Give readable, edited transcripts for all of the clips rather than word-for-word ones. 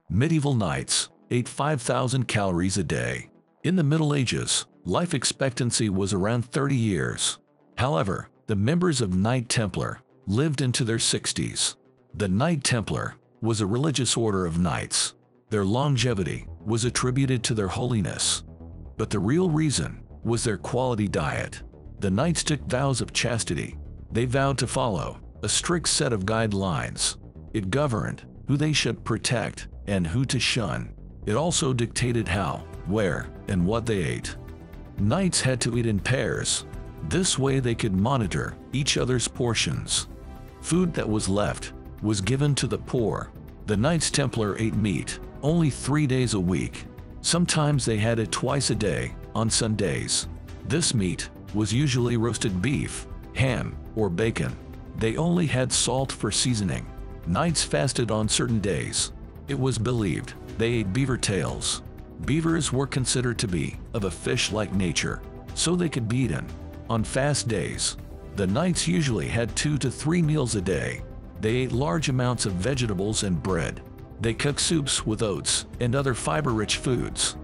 Medieval knights ate 5,000 calories a day. In the Middle Ages, life expectancy was around 30 years. However, the members of Knight Templar lived into their 60s. The Knight Templar was a religious order of knights. Their longevity was attributed to their holiness. But the real reason was their quality diet. The knights took vows of chastity. They vowed to follow a strict set of guidelines. It governed who they should protect and who to shun. It also dictated how, where, and what they ate. Knights had to eat in pairs. This way they could monitor each other's portions. Food that was left was given to the poor. The Knights Templar ate meat only 3 days a week. Sometimes they had it twice a day, on Sundays. This meat was usually roasted beef, ham, or bacon. They only had salt for seasoning. Knights fasted on certain days. It was believed they ate beaver tails. Beavers were considered to be of a fish-like nature, so they could be eaten. On fast days, the knights usually had 2 to 3 meals a day. They ate large amounts of vegetables and bread. They cooked soups with oats and other fiber-rich foods.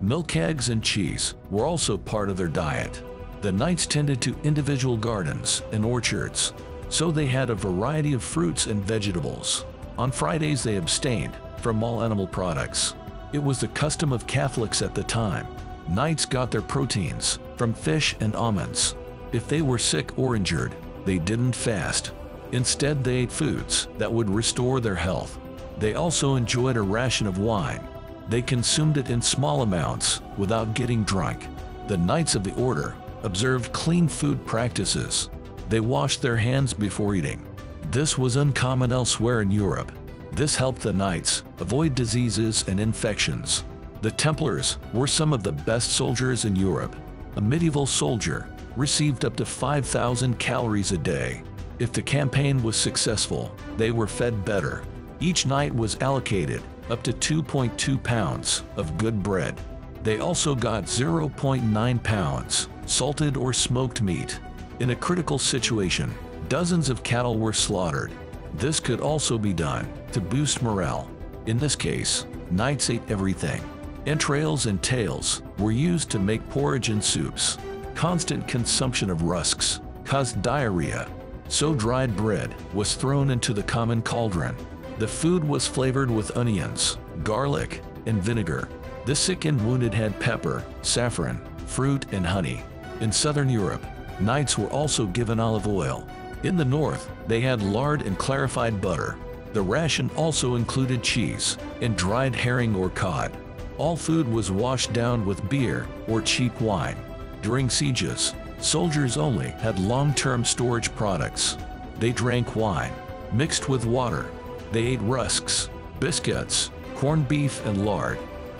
Milk, eggs, and cheese were also part of their diet. The knights tended to individual gardens and orchards, so they had a variety of fruits and vegetables. On Fridays they abstained from all animal products. It was the custom of Catholics at the time. Knights got their proteins from fish and almonds. If they were sick or injured, they didn't fast. Instead, they ate foods that would restore their health. They also enjoyed a ration of wine. They consumed it in small amounts without getting drunk. The Knights of the Order observed clean food practices. They washed their hands before eating. This was uncommon elsewhere in Europe. This helped the Knights avoid diseases and infections. The Templars were some of the best soldiers in Europe. A medieval soldier received up to 5,000 calories a day. If the campaign was successful, they were fed better. Each knight was allocated up to 2.2 pounds of good bread. They also got 0.9 pounds salted or smoked meat. In a critical situation, dozens of cattle were slaughtered. This could also be done to boost morale. In this case, knights ate everything. Entrails and tails were used to make porridge and soups. Constant consumption of rusks caused diarrhea, so dried bread was thrown into the common cauldron. The food was flavored with onions, garlic, and vinegar. The sick and wounded had pepper, saffron, fruit, and honey. In southern Europe, knights were also given olive oil. In the north, they had lard and clarified butter. The ration also included cheese and dried herring or cod. All food was washed down with beer or cheap wine. During sieges, soldiers only had long-term storage products. They drank wine mixed with water. They ate rusks, biscuits, corned beef, and lard.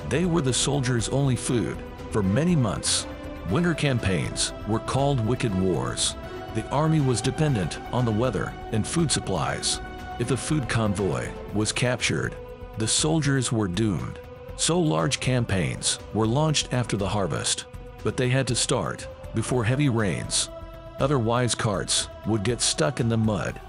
They were the soldiers' only food for many months. Winter campaigns were called wicked wars. The army was dependent on the weather and food supplies. If a food convoy was captured, the soldiers were doomed. So large campaigns were launched after the harvest, but they had to start before heavy rains. Otherwise, carts would get stuck in the mud